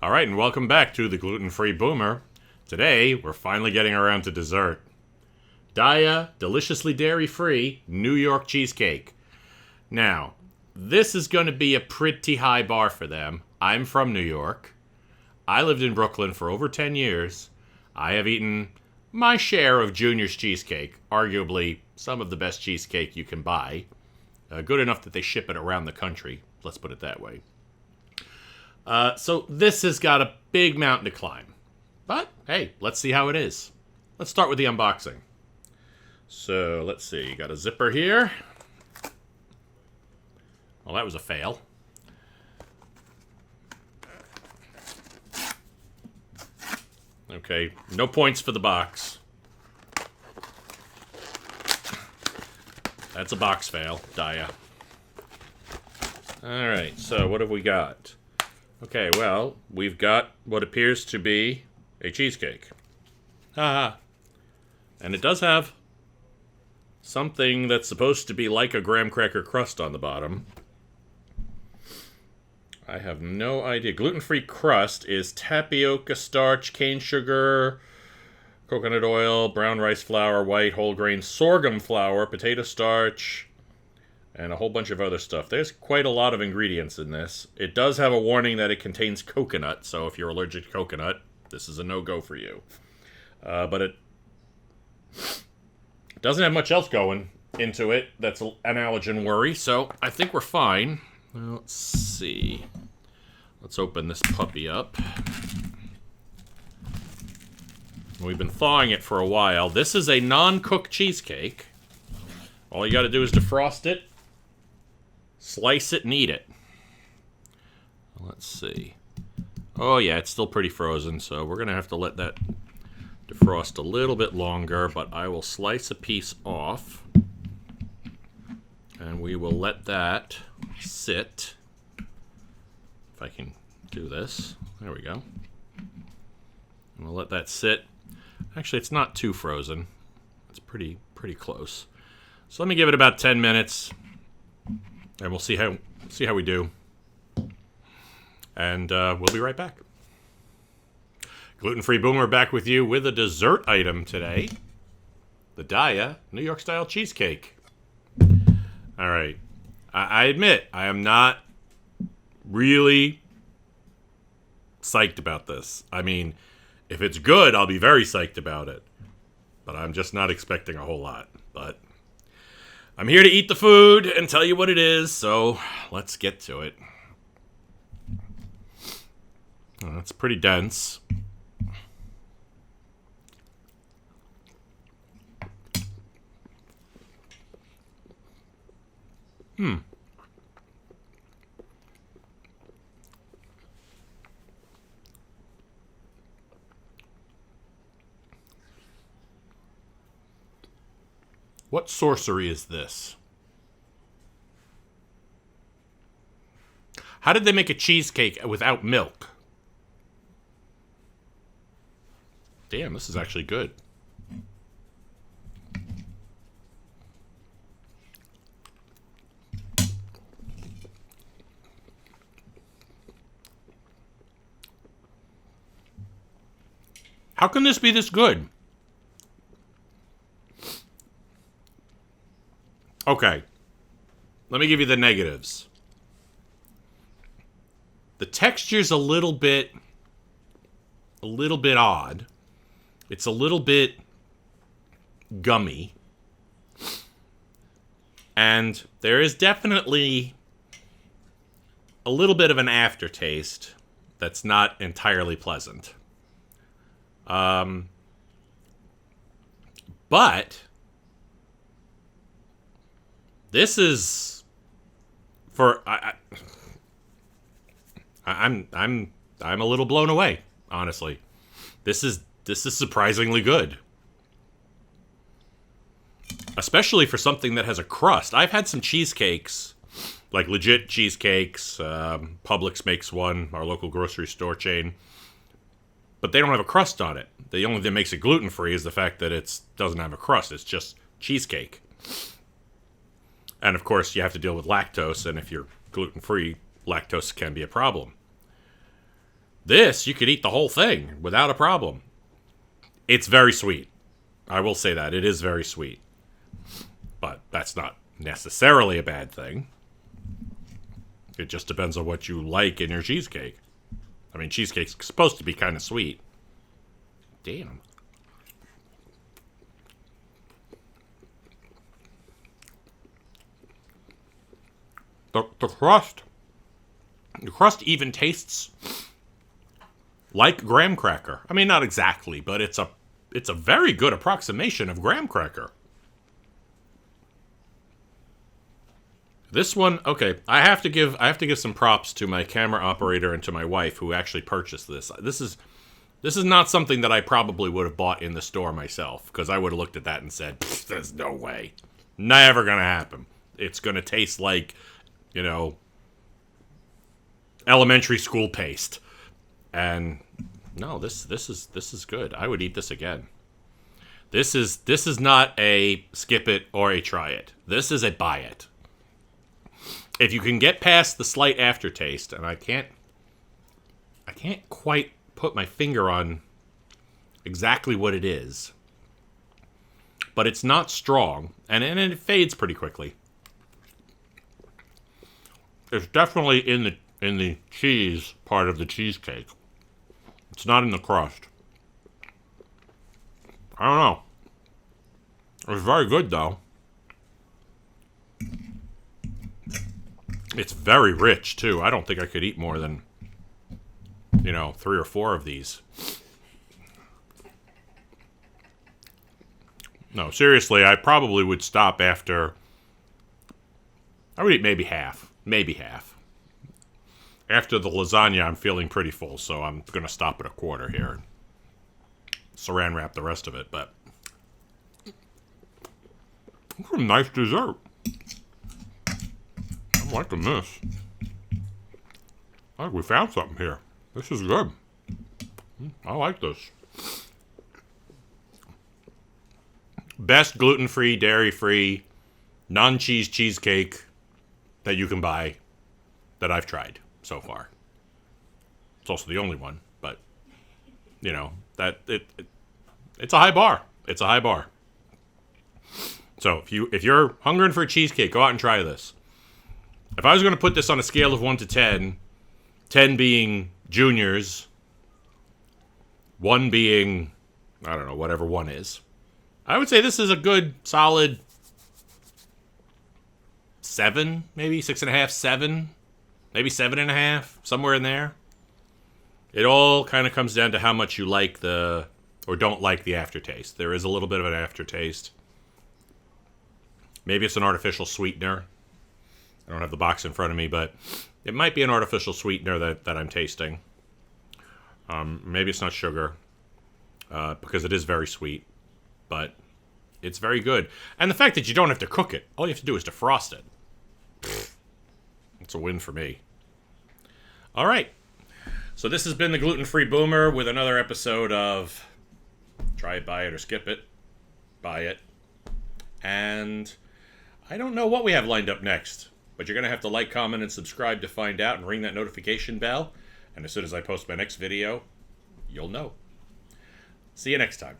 All right, and welcome back to the Gluten-Free Boomer. Today, we're finally getting around to dessert. Daiya Deliciously Dairy-Free New York Cheesecake. Now, this is going to be a pretty high bar for them. I'm from New York. I lived in Brooklyn for over 10 years. I have eaten my share of Junior's cheesecake, arguably some of the best cheesecake you can buy. Good enough that they ship it around the country, let's put it that way. So this has got a big mountain to climb. But, hey, let's see how it is. Let's start with the unboxing. So, let's see. Got a zipper here. Well, that was a fail. Okay, no points for the box. That's a box fail, Daiya. Alright, so what have we got? Okay, well, we've got what appears to be a cheesecake. Haha. And it does have something that's supposed to be like a graham cracker crust on the bottom. I have no idea. Gluten-free crust is tapioca starch, cane sugar, coconut oil, brown rice flour, white whole grain sorghum flour, potato starch, and a whole bunch of other stuff. There's quite a lot of ingredients in this. It does have a warning that it contains coconut, so if you're allergic to coconut, this is a no-go for you. But it doesn't have much else going into it that's an allergen worry, so I think we're fine. Well, let's see. Let's open this puppy up. We've been thawing it for a while. This is a non-cooked cheesecake. All you got to do is defrost it, slice it, and eat it. Let's see. Oh, yeah, it's still pretty frozen, so we're going to have to let that defrost a little bit longer, but I will slice a piece off, and we will let that sit. If I can do this. There we go. And we'll let that sit. Actually, it's not too frozen. It's pretty close. So let me give it about 10 minutes, and we'll see how we do. And we'll be right back. Gluten-Free Boomer back with you with a dessert item today. The Daiya New York Style Cheesecake. All right. I admit, I am not really psyched about this. I mean, if it's good, I'll be very psyched about it. But I'm just not expecting a whole lot. But I'm here to eat the food and tell you what it is, so let's get to it. Oh, it's pretty dense. What sorcery is this? How did they make a cheesecake without milk? Damn, this is actually good. How can this be this good? Okay. Let me give you the negatives. The texture's a little bit odd. It's a little bit gummy. And there is definitely a little bit of an aftertaste that's not entirely pleasant. But this is for I'm a little blown away, honestly. This is surprisingly good. Especially for something that has a crust. I've had some cheesecakes, like legit cheesecakes. Publix makes one, our local grocery store chain. But they don't have a crust on it. The only thing that makes it gluten-free is the fact that it doesn't have a crust. It's just cheesecake. And of course, you have to deal with lactose, and if you're gluten-free, lactose can be a problem. This, you could eat the whole thing without a problem. It's very sweet. I will say that. It is very sweet. But that's not necessarily a bad thing. It just depends on what you like in your cheesecake. I mean, cheesecake's supposed to be kind of sweet. Damn. The crust even tastes like graham cracker. I mean, not exactly, but it's a very good approximation of graham cracker. This one, okay, I have to give some props to my camera operator and to my wife who actually purchased this. This is not something that I probably would have bought in the store myself, because I would have looked at that and said, there's no way. Never gonna happen. It's gonna taste like, elementary school paste. And no, this is good. I would eat this again. This is not a skip it or a try it. This is a buy it. If you can get past the slight aftertaste, and I can't quite put my finger on exactly what it is, but it's not strong, and it fades pretty quickly. It's definitely in the cheese part of the cheesecake. It's not in the crust. I don't know. It's very good, though. It's very rich, too. I don't think I could eat more than, 3 or 4 of these. No, seriously, I probably would stop after... I would eat maybe half. Maybe half. After the lasagna, I'm feeling pretty full, so I'm going to stop at a quarter here and saran wrap the rest of it, but... It's a nice dessert. I'm liking this. I think we found something here. This is good. I like this. Best gluten-free, dairy-free, non-cheese cheesecake that you can buy that I've tried so far. It's also the only one, but it's a high bar. It's a high bar. So if you're hungering for a cheesecake, go out and try this. If I was going to put this on a scale of 1 to 10, 10 being juniors, 1 being, I don't know, whatever 1 is, I would say this is a good, solid 7, maybe 6.5, 7, maybe 7.5, somewhere in there. It all kind of comes down to how much you like or don't like the aftertaste. There is a little bit of an aftertaste. Maybe it's an artificial sweetener. I don't have the box in front of me, but it might be an artificial sweetener that I'm tasting. Maybe it's not sugar, because it is very sweet, but it's very good. And the fact that you don't have to cook it, all you have to do is defrost it. It's a win for me. All right. So this has been the Gluten-Free Boomer with another episode of Try It, Buy It, or Skip It. Buy it. And I don't know what we have lined up next, but you're going to have to like, comment, and subscribe to find out, and ring that notification bell. And as soon as I post my next video, you'll know. See you next time.